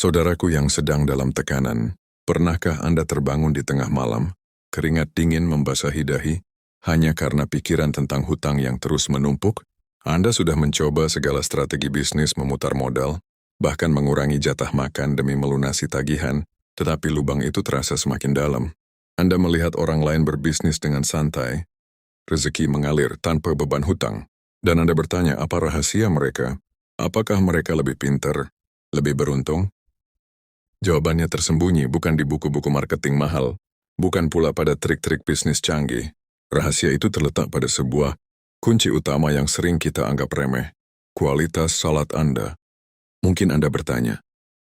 Saudaraku yang sedang dalam tekanan, pernahkah Anda terbangun di tengah malam, keringat dingin membasahi dahi, hanya karena pikiran tentang hutang yang terus menumpuk? Anda sudah mencoba segala strategi bisnis memutar modal, bahkan mengurangi jatah makan demi melunasi tagihan, tetapi lubang itu terasa semakin dalam. Anda melihat orang lain berbisnis dengan santai, rezeki mengalir tanpa beban hutang, dan Anda bertanya apa rahasia mereka? Apakah mereka lebih pintar, lebih beruntung? Jawabannya tersembunyi bukan di buku-buku marketing mahal, bukan pula pada trik-trik bisnis canggih. Rahasia itu terletak pada sebuah kunci utama yang sering kita anggap remeh, kualitas salat Anda. Mungkin Anda bertanya,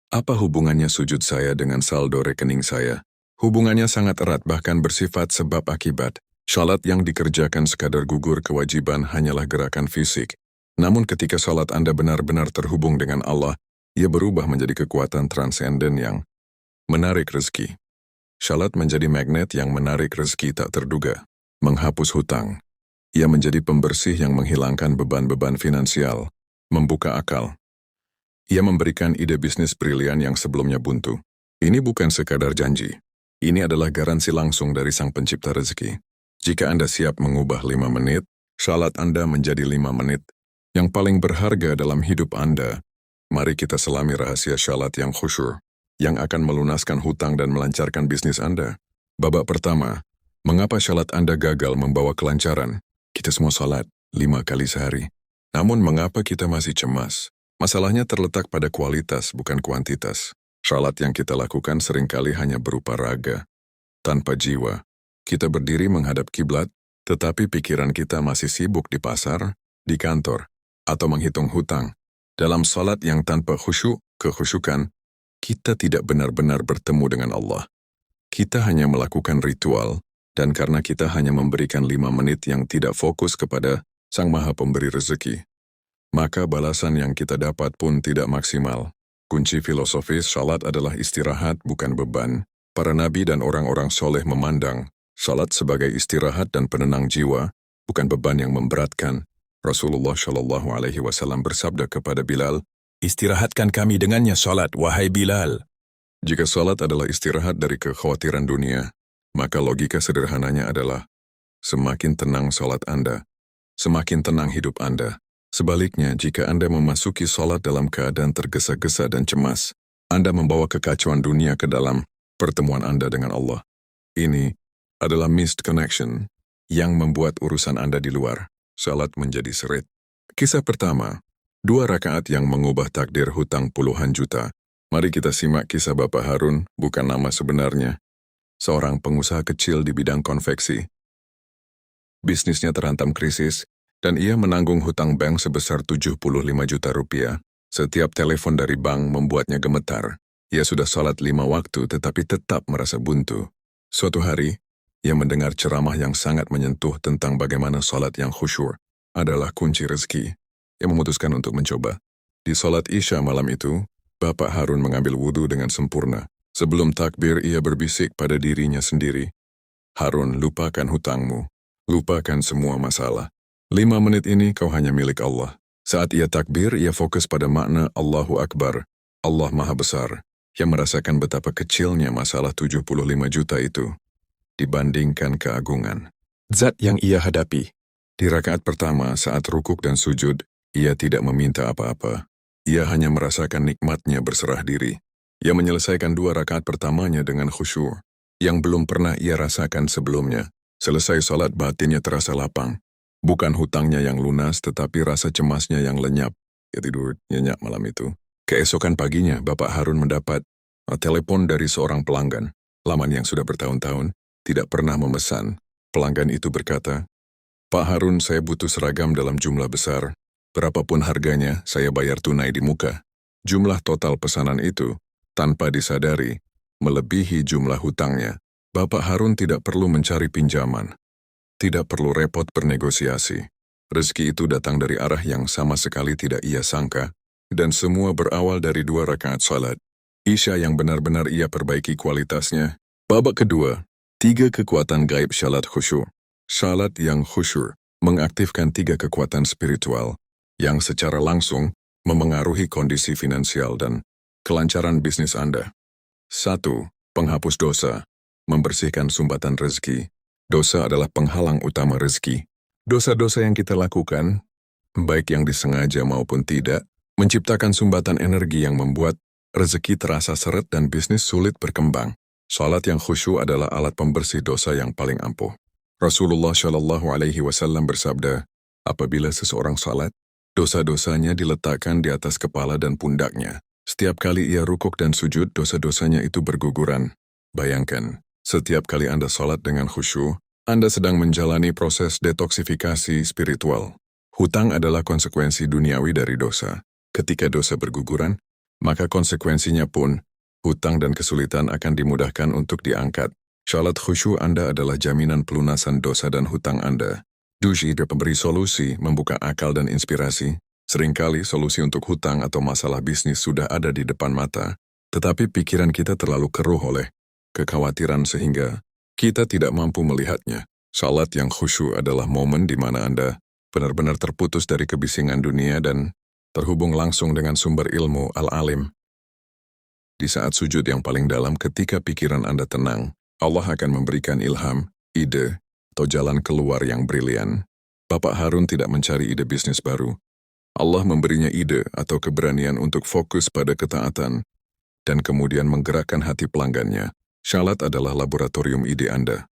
apa hubungannya sujud saya dengan saldo rekening saya? Hubungannya sangat erat bahkan bersifat sebab akibat. Salat yang dikerjakan sekadar gugur kewajiban hanyalah gerakan fisik. Namun ketika salat Anda benar-benar terhubung dengan Allah, ia berubah menjadi kekuatan transenden yang menarik rezeki. Salat menjadi magnet yang menarik rezeki tak terduga, menghapus hutang. Ia menjadi pembersih yang menghilangkan beban-beban finansial, membuka akal. Ia memberikan ide bisnis brilian yang sebelumnya buntu. Ini bukan sekadar janji. Ini adalah garansi langsung dari Sang Pencipta rezeki. Jika Anda siap mengubah 5 menit, salat Anda menjadi 5 menit. Yang paling berharga dalam hidup Anda, mari kita selami rahasia salat yang khusyuk, yang akan melunaskan hutang dan melancarkan bisnis Anda. Babak pertama, mengapa salat Anda gagal membawa kelancaran? Kita semua salat 5 kali sehari. Namun mengapa kita masih cemas? Masalahnya terletak pada kualitas, bukan kuantitas. Salat yang kita lakukan seringkali hanya berupa raga, tanpa jiwa. Kita berdiri menghadap kiblat, tetapi pikiran kita masih sibuk di pasar, di kantor, atau menghitung hutang. Dalam salat yang tanpa khusyuk, kekhusyukan, kita tidak benar-benar bertemu dengan Allah. Kita hanya melakukan ritual, dan karena kita hanya memberikan 5 menit yang tidak fokus kepada Sang Maha Pemberi rezeki, maka balasan yang kita dapat pun tidak maksimal. Kunci filosofis salat adalah istirahat, bukan beban. Para nabi dan orang-orang soleh memandang salat sebagai istirahat dan penenang jiwa, bukan beban yang memberatkan. Rasulullah Shallallahu Alaihi Wasallam bersabda kepada Bilal, "Istirahatkan kami dengannya salat, wahai Bilal." Jika salat adalah istirahat dari kekhawatiran dunia, maka logika sederhananya adalah semakin tenang salat Anda, semakin tenang hidup Anda. Sebaliknya, jika Anda memasuki salat dalam keadaan tergesa-gesa dan cemas, Anda membawa kekacauan dunia ke dalam pertemuan Anda dengan Allah. Ini adalah missed connection yang membuat urusan Anda di luar salat menjadi seret. Kisah pertama, 2 rakaat yang mengubah takdir hutang puluhan juta. Mari kita simak kisah Bapak Harun, bukan nama sebenarnya. Seorang pengusaha kecil di bidang konveksi. Bisnisnya terhantam krisis, dan ia menanggung hutang bank sebesar 75 juta rupiah. Setiap telepon dari bank membuatnya gemetar. Ia sudah salat 5 waktu tetapi tetap merasa buntu. Suatu hari, ia mendengar ceramah yang sangat menyentuh tentang bagaimana salat yang khusyuk adalah kunci rezeki. Ia memutuskan untuk mencoba. Di salat Isya malam itu, Bapak Harun mengambil wudhu dengan sempurna. Sebelum takbir, ia berbisik pada dirinya sendiri, "Harun, lupakan hutangmu. Lupakan semua masalah. 5 menit ini kau hanya milik Allah." Saat ia takbir, ia fokus pada makna Allahu Akbar, Allah Maha Besar, yang merasakan betapa kecilnya masalah 75 juta itu dibandingkan keagungan Zat yang ia hadapi. Di rakaat pertama, saat rukuk dan sujud, ia tidak meminta apa-apa. Ia hanya merasakan nikmatnya berserah diri. Ia menyelesaikan 2 rakaat pertamanya dengan khusyuk, yang belum pernah ia rasakan sebelumnya. Selesai salat, batinnya terasa lapang. Bukan hutangnya yang lunas, tetapi rasa cemasnya yang lenyap. Ia tidur nyenyak malam itu. Keesokan paginya, Bapak Harun mendapat telepon dari seorang pelanggan. Laman yang sudah bertahun-tahun tidak pernah memesan. Pelanggan itu berkata, "Pak Harun, saya butuh seragam dalam jumlah besar. Berapapun harganya, saya bayar tunai di muka." Jumlah total pesanan itu, tanpa disadari, melebihi jumlah hutangnya. Bapak Harun tidak perlu mencari pinjaman. Tidak perlu repot bernegosiasi. Rezeki itu datang dari arah yang sama sekali tidak ia sangka, dan semua berawal dari 2 rakaat salat Isya yang benar-benar ia perbaiki kualitasnya. Babak kedua, 3 kekuatan gaib salat khusyuk. Salat yang khusyuk mengaktifkan 3 kekuatan spiritual yang secara langsung memengaruhi kondisi finansial dan kelancaran bisnis Anda. 1. Penghapus dosa. Membersihkan sumbatan rezeki. Dosa adalah penghalang utama rezeki. Dosa-dosa yang kita lakukan, baik yang disengaja maupun tidak, menciptakan sumbatan energi yang membuat rezeki terasa seret dan bisnis sulit berkembang. Salat yang khusyuk adalah alat pembersih dosa yang paling ampuh. Rasulullah Shallallahu Alaihi Wasallam bersabda, apabila seseorang salat, dosa-dosanya diletakkan di atas kepala dan pundaknya. Setiap kali ia rukuk dan sujud, dosa-dosanya itu berguguran. Bayangkan, setiap kali Anda salat dengan khusyuk, Anda sedang menjalani proses detoksifikasi spiritual. Hutang adalah konsekuensi duniawi dari dosa. Ketika dosa berguguran, maka konsekuensinya pun, hutang dan kesulitan akan dimudahkan untuk diangkat. Salat khusyuk Anda adalah jaminan pelunasan dosa dan hutang Anda. Duji pemberi solusi, membuka akal dan inspirasi. Seringkali solusi untuk hutang atau masalah bisnis sudah ada di depan mata, tetapi pikiran kita terlalu keruh oleh kekhawatiran sehingga kita tidak mampu melihatnya. Salat yang khusyuk adalah momen di mana Anda benar-benar terputus dari kebisingan dunia dan terhubung langsung dengan sumber ilmu al-alim. Di saat sujud yang paling dalam, ketika pikiran Anda tenang, Allah akan memberikan ilham, ide, atau jalan keluar yang brilian. Bapak Harun tidak mencari ide bisnis baru. Allah memberinya ide atau keberanian untuk fokus pada ketaatan dan kemudian menggerakkan hati pelanggannya. Salat adalah laboratorium ide Anda.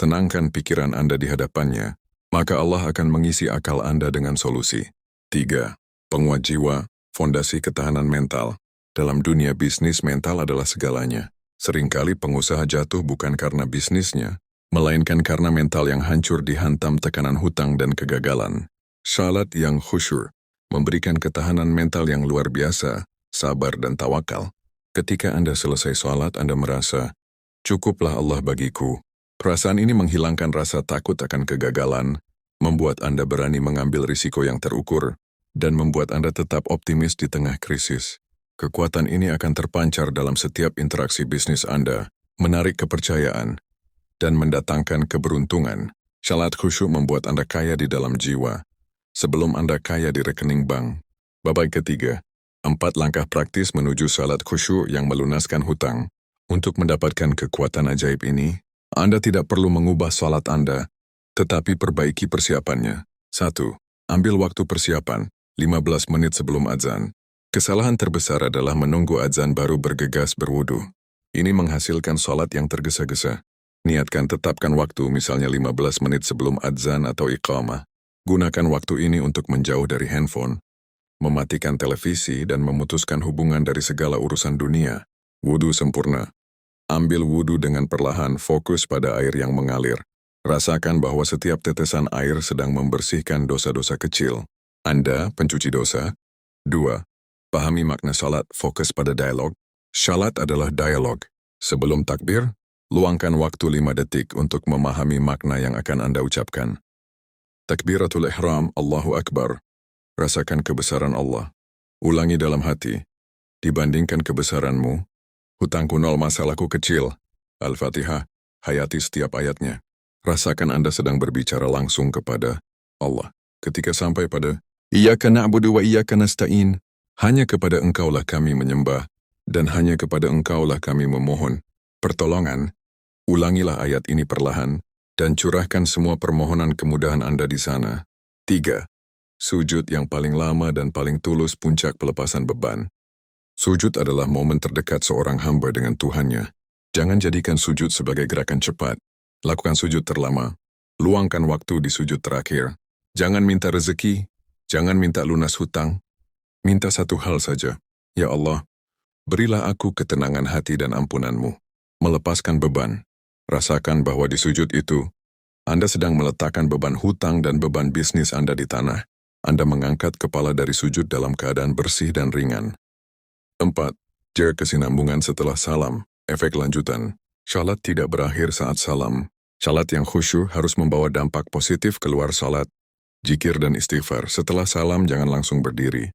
Tenangkan pikiran Anda di hadapannya, maka Allah akan mengisi akal Anda dengan solusi. 3. Penguat jiwa, fondasi ketahanan mental. Dalam dunia bisnis, mental adalah segalanya. Seringkali pengusaha jatuh bukan karena bisnisnya, melainkan karena mental yang hancur dihantam tekanan hutang dan kegagalan. Salat yang khusyuk memberikan ketahanan mental yang luar biasa, sabar dan tawakal. Ketika Anda selesai salat, Anda merasa, cukuplah Allah bagiku. Perasaan ini menghilangkan rasa takut akan kegagalan, membuat Anda berani mengambil risiko yang terukur, dan membuat Anda tetap optimis di tengah krisis. Kekuatan ini akan terpancar dalam setiap interaksi bisnis Anda, menarik kepercayaan, dan mendatangkan keberuntungan. Salat khusyuk membuat Anda kaya di dalam jiwa, sebelum Anda kaya di rekening bank. Bab ketiga, 4 langkah praktis menuju salat khusyuk yang melunaskan hutang. Untuk mendapatkan kekuatan ajaib ini, Anda tidak perlu mengubah salat Anda, tetapi perbaiki persiapannya. 1. Ambil waktu persiapan, 15 menit sebelum azan. Kesalahan terbesar adalah menunggu azan baru bergegas berwudu. Ini menghasilkan salat yang tergesa-gesa. Tetapkan waktu, misalnya 15 menit sebelum azan atau iqamah. Gunakan waktu ini untuk menjauh dari handphone, mematikan televisi dan memutuskan hubungan dari segala urusan dunia. Wudu sempurna. Ambil wudu dengan perlahan, fokus pada air yang mengalir. Rasakan bahwa setiap tetesan air sedang membersihkan dosa-dosa kecil. Anda pencuci dosa. 2. Pahami makna salat, fokus pada dialog. Salat adalah dialog. Sebelum takbir, luangkan waktu 5 detik untuk memahami makna yang akan Anda ucapkan. Takbiratul ihram, Allahu Akbar. Rasakan kebesaran Allah. Ulangi dalam hati. Dibandingkan kebesaranmu, hutangku nol, masalahku kecil. Al-Fatihah, hayati setiap ayatnya. Rasakan Anda sedang berbicara langsung kepada Allah. Ketika sampai pada Iyyaka na'budu wa iyyaka nasta'in, hanya kepada Engkaulah kami menyembah, dan hanya kepada Engkaulah kami memohon pertolongan. Ulangilah ayat ini perlahan, dan curahkan semua permohonan kemudahan Anda di sana. 3. Sujud yang paling lama dan paling tulus, puncak pelepasan beban. Sujud adalah momen terdekat seorang hamba dengan Tuhannya. Jangan jadikan sujud sebagai gerakan cepat. Lakukan sujud terlama. Luangkan waktu di sujud terakhir. Jangan minta rezeki, jangan minta lunas hutang. Minta satu hal saja. Ya Allah, berilah aku ketenangan hati dan ampunan-Mu. Melepaskan beban. Rasakan bahwa di sujud itu, Anda sedang meletakkan beban hutang dan beban bisnis Anda di tanah. Anda mengangkat kepala dari sujud dalam keadaan bersih dan ringan. 4. Jaga kesinambungan setelah salam. Efek lanjutan. Salat tidak berakhir saat salam. Salat yang khusyuk harus membawa dampak positif keluar salat. Zikir dan istighfar. Setelah salam jangan langsung berdiri.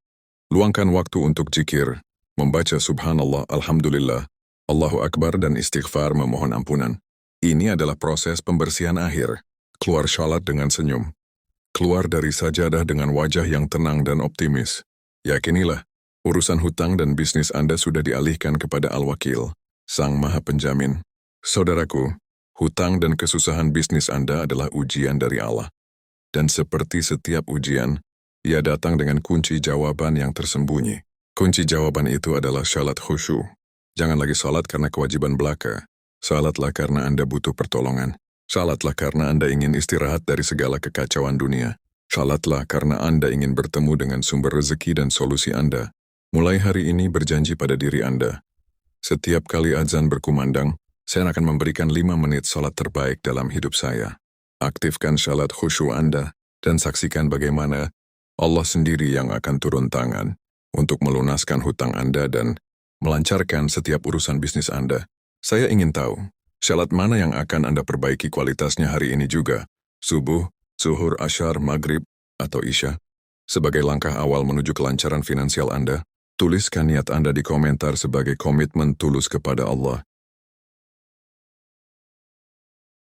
Luangkan waktu untuk zikir, membaca subhanallah, alhamdulillah, Allahu Akbar dan istighfar, memohon ampunan. Ini adalah proses pembersihan akhir. Keluar salat dengan senyum. Keluar dari sajadah dengan wajah yang tenang dan optimis. Yakinilah, Urusan hutang dan bisnis Anda sudah dialihkan kepada Al-Wakil, Sang Maha Penjamin. Saudaraku, hutang dan kesusahan bisnis Anda adalah ujian dari Allah. Dan seperti setiap ujian, ia datang dengan kunci jawaban yang tersembunyi. Kunci jawaban itu adalah salat khusyuk. Jangan lagi salat karena kewajiban belaka. Salatlah karena Anda butuh pertolongan. Salatlah karena Anda ingin istirahat dari segala kekacauan dunia. Salatlah karena Anda ingin bertemu dengan sumber rezeki dan solusi Anda. Mulai hari ini berjanji pada diri Anda. Setiap kali azan berkumandang, saya akan memberikan 5 menit salat terbaik dalam hidup saya. Aktifkan salat khusyuk Anda dan saksikan bagaimana Allah sendiri yang akan turun tangan untuk melunaskan hutang Anda dan melancarkan setiap urusan bisnis Anda. Saya ingin tahu, salat mana yang akan Anda perbaiki kualitasnya hari ini juga? Subuh, zuhur, asyar, maghrib, atau isya? Sebagai langkah awal menuju kelancaran finansial Anda, tuliskan niat Anda di komentar sebagai komitmen tulus kepada Allah.